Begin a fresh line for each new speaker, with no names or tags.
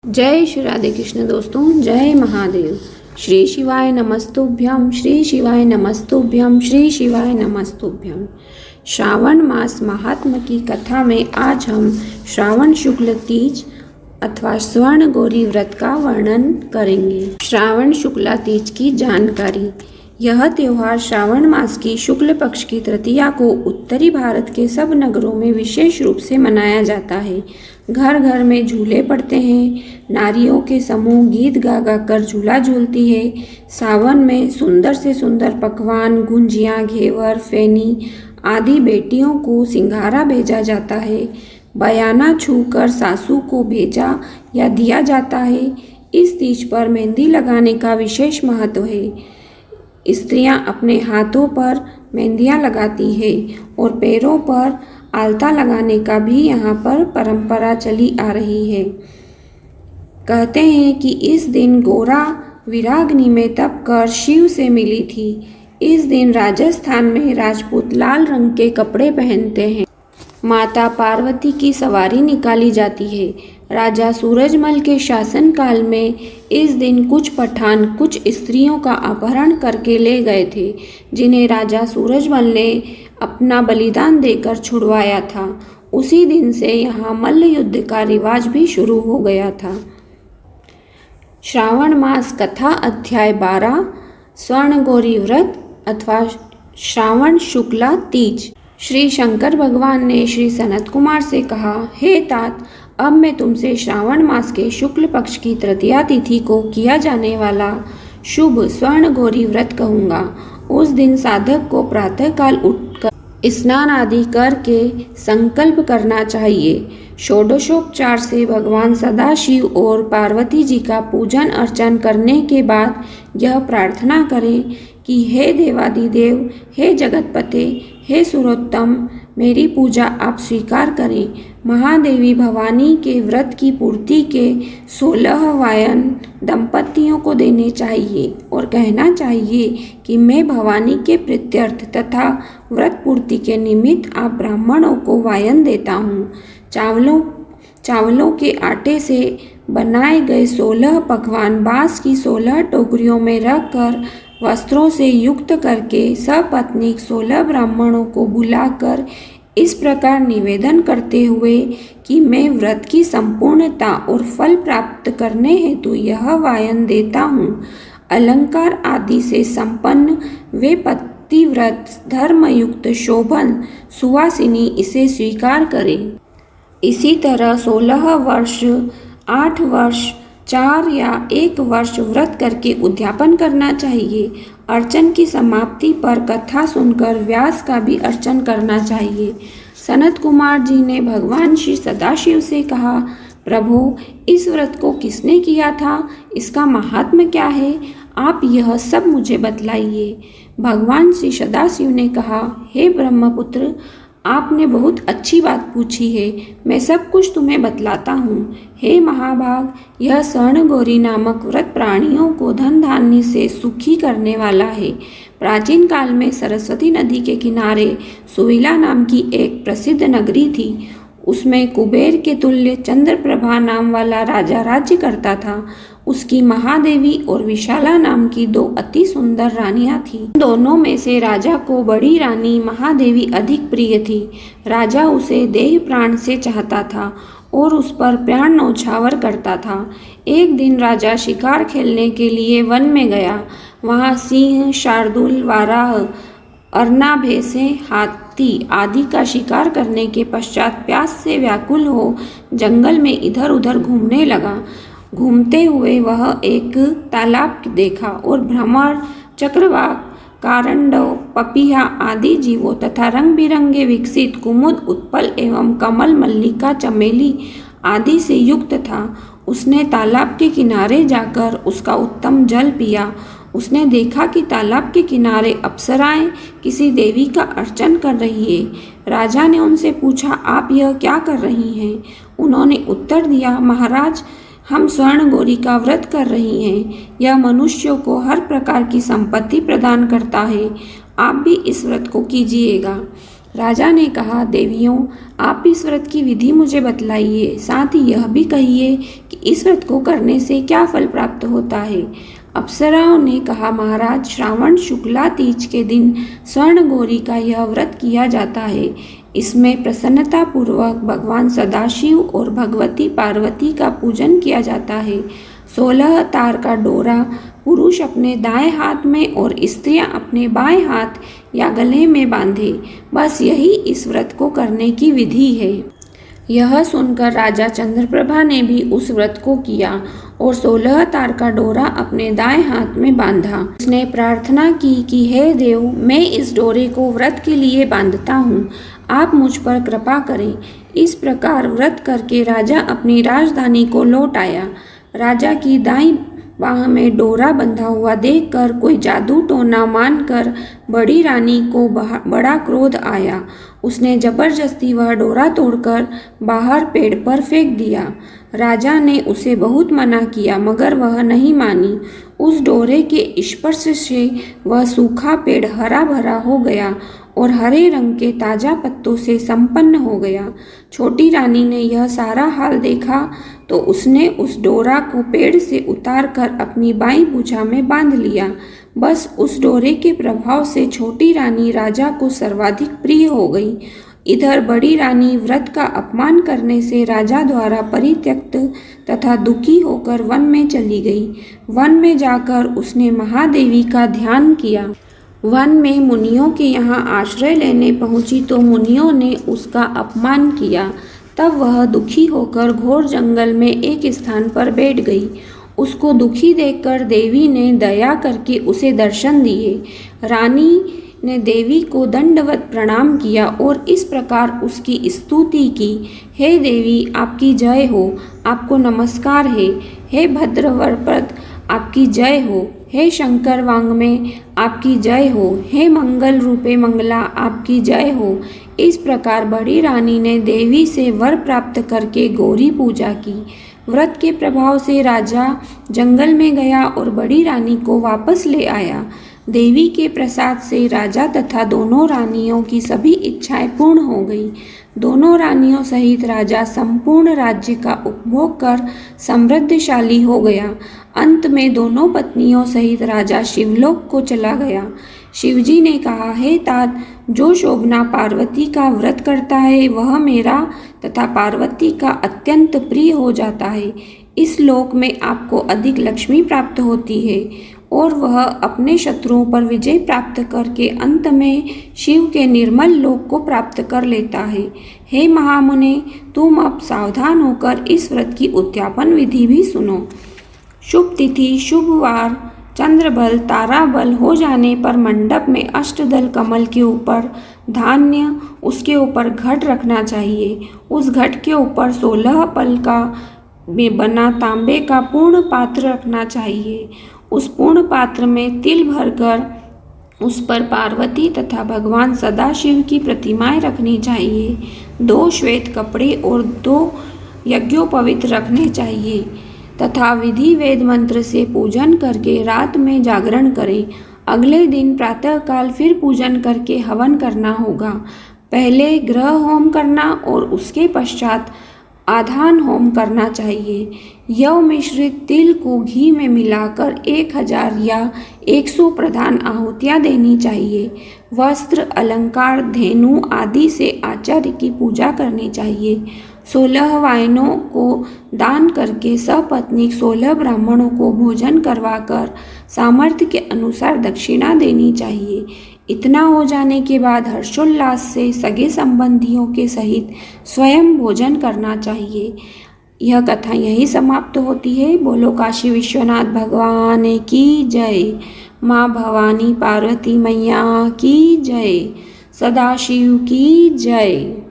जय श्री राधे कृष्ण दोस्तों, जय महादेव। श्री शिवाय नमस्तुभ्यम, श्री शिवाय नमस्तुभ्यम, श्री शिवाय नमस्तुभ्यम। श्रावण मास महात्म की कथा में आज हम श्रावण शुक्ल तीज अथवा स्वर्ण गौरी व्रत का वर्णन करेंगे। श्रावण शुक्ला तीज की जानकारी। यह त्योहार श्रावण मास की शुक्ल पक्ष की तृतीया को उत्तरी भारत के सब नगरों में विशेष रूप से मनाया जाता है। घर घर में झूले पड़ते हैं, नारियों के समूह गीत गा गा कर झूला झूलती है। सावन में सुंदर से सुंदर पकवान, गुंजियाँ, घेवर, फैनी आदि बेटियों को सिंघारा भेजा जाता है। बयाना छूकर सासू को भेजा या दिया जाता है। इस तीज पर मेहंदी लगाने का विशेष महत्व है। स्त्रियां अपने हाथों पर मेहंदियां लगाती है और पैरों पर आलता लगाने का भी यहाँ पर परंपरा चली आ रही है। कहते हैं कि इस दिन गोरा विराग्नि में तप कर शिव से मिली थी। इस दिन राजस्थान में राजपूत लाल रंग के कपड़े पहनते हैं। माता पार्वती की सवारी निकाली जाती है। राजा सूरजमल के शासनकाल में इस दिन कुछ पठान कुछ स्त्रियों का अपहरण करके ले गए थे, जिन्हें राजा सूरजमल ने अपना बलिदान देकर छुड़वाया था। उसी दिन से यहाँ मल्ल युद्ध का रिवाज भी शुरू हो गया था। श्रावण मास कथा अध्याय 12 स्वर्ण गौरी व्रत अथवा श्रावण शुक्ला तीज। श्री शंकर भगवान ने श्री सनत कुमार से कहा, हे तात, अब मैं तुमसे श्रावण मास के शुक्ल पक्ष की तृतीया तिथि को किया जाने वाला शुभ स्वर्ण गौरी व्रत कहूँगा। उस दिन साधक को प्रातःकाल उठकर स्नान आदि करके संकल्प करना चाहिए। षोडशोपचार से भगवान सदाशिव और पार्वती जी का पूजन अर्चन करने के बाद यह प्रार्थना करें कि हे देवादिदेव, हे जगतपते, हे सुरोत्तम, मेरी पूजा आप स्वीकार करें। महादेवी भवानी के व्रत की पूर्ति के 16 वायन दंपतियों को देने चाहिए और कहना चाहिए कि मैं भवानी के प्रीत्यर्थ तथा व्रत पूर्ति के निमित्त आप ब्राह्मणों को वायन देता हूँ। चावलों के आटे से बनाए गए 16 पकवान बांस की 16 टोकरियों में रखकर वस्त्रों से युक्त करके सपत्नीक 16 ब्राह्मणों को बुलाकर इस प्रकार निवेदन करते हुए कि मैं व्रत की संपूर्णता और फल प्राप्त करने हेतु यह वायन देता हूँ। अलंकार आदि से संपन्न वे पतिव्रत धर्मयुक्त शोभन सुवासिनी इसे स्वीकार करें। इसी तरह 16 वर्ष, 8 वर्ष, 4 या 1 वर्ष व्रत करके उद्यापन करना चाहिए। अर्चन की समाप्ति पर कथा सुनकर व्यास का भी अर्चन करना चाहिए। सनत कुमार जी ने भगवान श्री सदाशिव से कहा, प्रभु, इस व्रत को किसने किया था? इसका महात्म्य क्या है? आप यह सब मुझे बतलाइए। भगवान श्री सदाशिव ने कहा, हे ब्रह्मपुत्र, आपने बहुत अच्छी बात पूछी है, मैं सब कुछ तुम्हें बतलाता हूँ। हे महाभाग, यह स्वर्ण गौरी नामक व्रत प्राणियों को धन धान्य से सुखी करने वाला है। प्राचीन काल में सरस्वती नदी के किनारे सुविला नाम की एक प्रसिद्ध नगरी थी। उसमें कुबेर के तुल्य चंद्रप्रभा नाम वाला राजा राज्य करता था। उसकी महादेवी और विशाला नाम की 2 अति सुंदर रानियां थीं। दोनों में से राजा को बड़ी रानी महादेवी अधिक प्रिय थी। राजा उसे देह प्राण से चाहता था और उस पर प्राण न्यौछावर करता था। एक दिन राजा शिकार खेलने के लिए वन में गया। वहाँ सिंह, शार्दूल, वाराह, अरना, भैंसें, हाथी आदि का शिकार करने के पश्चात प्यास से व्याकुल हो जंगल में इधर उधर घूमने लगा। घूमते हुए वह एक तालाब देखा और भ्रमर, चक्रवाक, कारंडव, पपीहा आदि जीवों तथा रंग बिरंगे विकसित कुमुद, उत्पल एवं कमल, मल्लिका, चमेली आदि से युक्त था। उसने तालाब के किनारे जाकर उसका उत्तम जल पिया। उसने देखा कि तालाब के किनारे अप्सराएं किसी देवी का अर्चन कर रही है। राजा ने उनसे पूछा, आप यह क्या कर रही हैं? उन्होंने उत्तर दिया, महाराज, हम स्वर्ण गौरी का व्रत कर रही हैं। यह मनुष्यों को हर प्रकार की संपत्ति प्रदान करता है। आप भी इस व्रत को कीजिएगा। राजा ने कहा, देवियों, आप इस व्रत की विधि मुझे बतलाइए, साथ ही यह भी कहिए कि इस व्रत को करने से क्या फल प्राप्त होता है। अप्सराओं ने कहा, महाराज, श्रावण शुक्ला तीज के दिन स्वर्ण गौरी का यह व्रत किया जाता है। इसमें प्रसन्नता पूर्वक भगवान सदाशिव और भगवती पार्वती का पूजन किया जाता है। 16 तार का डोरा पुरुष अपने दाएं हाथ में और स्त्रियां अपने बाएं हाथ या गले में बांधे। बस यही इस व्रत को करने की विधि है। यह सुनकर राजा चंद्रप्रभा ने भी उस व्रत को किया और 16 तार का डोरा अपने दाएं हाथ में बांधा। उसने प्रार्थना की कि हे देव, मैं इस डोरे को व्रत के लिए बांधता हूँ, आप मुझ पर कृपा करें। इस प्रकार व्रत करके राजा अपनी राजधानी को लौट आया। राजा की दाईं बाह में डोरा बंधा हुआ देखकर कोई जादू टोना मानकर बड़ी रानी को बड़ा क्रोध आया। उसने जबरदस्ती वह डोरा तोड़कर बाहर पेड़ पर फेंक दिया। राजा ने उसे बहुत मना किया, मगर वह नहीं मानी। उस डोरे के स्पर्श से वह सूखा पेड़ हरा भरा हो गया और हरे रंग के ताजा पत्तों से संपन्न हो गया। छोटी रानी ने यह सारा हाल देखा तो उसने उस डोरा को पेड़ से उतारकर अपनी बाईं भुजा में बांध लिया। बस उस डोरे के प्रभाव से छोटी रानी राजा को सर्वाधिक प्रिय हो गई। इधर बड़ी रानी व्रत का अपमान करने से राजा द्वारा परित्यक्त तथा दुखी होकर वन में चली गई। वन में जाकर उसने महादेवी का ध्यान किया। वन में मुनियों के यहाँ आश्रय लेने पहुंची तो मुनियों ने उसका अपमान किया। तब वह दुखी होकर घोर जंगल में एक स्थान पर बैठ गई। उसको दुखी देखकर देवी ने दया करके उसे दर्शन दिए। रानी ने देवी को दंडवत प्रणाम किया और इस प्रकार उसकी स्तुति की, हे देवी, आपकी जय हो, आपको नमस्कार है। हे भद्रवरप्रद, आपकी जय हो। हे शंकर वांग्मय, आपकी जय हो। हे मंगल रूपे मंगला, आपकी जय हो। इस प्रकार बड़ी रानी ने देवी से वर प्राप्त करके गौरी पूजा की। व्रत के प्रभाव से राजा जंगल में गया और बड़ी रानी को वापस ले आया। देवी के प्रसाद से राजा तथा दोनों रानियों की सभी इच्छाएं पूर्ण हो गई। दोनों रानियों सहित राजा संपूर्ण राज्य का उपभोग कर समृद्धशाली हो गया। अंत में दोनों पत्नियों सहित राजा शिवलोक को चला गया। शिवजी ने कहा, हे तात, जो शोभना पार्वती का व्रत करता है वह मेरा तथा पार्वती का अत्यंत प्रिय हो जाता है। इस लोक में आपको अधिक लक्ष्मी प्राप्त होती है और वह अपने शत्रुओं पर विजय प्राप्त करके अंत में शिव के निर्मल लोक को प्राप्त कर लेता है। हे महामुने, तुम अब सावधान होकर इस व्रत की उद्यापन विधि भी सुनो। शुभ तिथि, शुभ वार, चंद्रबल, ताराबल हो जाने पर मंडप में अष्टदल कमल के ऊपर धान्य, उसके ऊपर घट रखना चाहिए। उस घट के ऊपर 16 पल का बना तांबे का पूर्ण पात्र रखना चाहिए। उस पूर्ण पात्र में तिल भरकर उस पर पार्वती तथा भगवान सदाशिव की प्रतिमाएं रखनी चाहिए। 2 श्वेत कपड़े और 2 यज्ञोपवीत रखने चाहिए तथा विधि वेद मंत्र से पूजन करके रात में जागरण करें। अगले दिन प्रातःकाल फिर पूजन करके हवन करना होगा। पहले ग्रह होम करना और उसके पश्चात आधान होम करना चाहिए। यव मिश्रित तिल को घी में मिलाकर 1000 या 100 प्रधान आहुतियाँ देनी चाहिए। वस्त्र, अलंकार, धेनु आदि से आचार्य की पूजा करनी चाहिए। 16 वायनों को दान करके सपत्नीक 16 ब्राह्मणों को भोजन करवाकर सामर्थ्य के अनुसार दक्षिणा देनी चाहिए। इतना हो जाने के बाद हर्षोल्लास से सगे संबंधियों के सहित स्वयं भोजन करना चाहिए। यह कथा यही समाप्त होती है। बोलो काशी विश्वनाथ भगवान की जय। माँ भवानी पार्वती मैया की जय। सदाशिव की जय।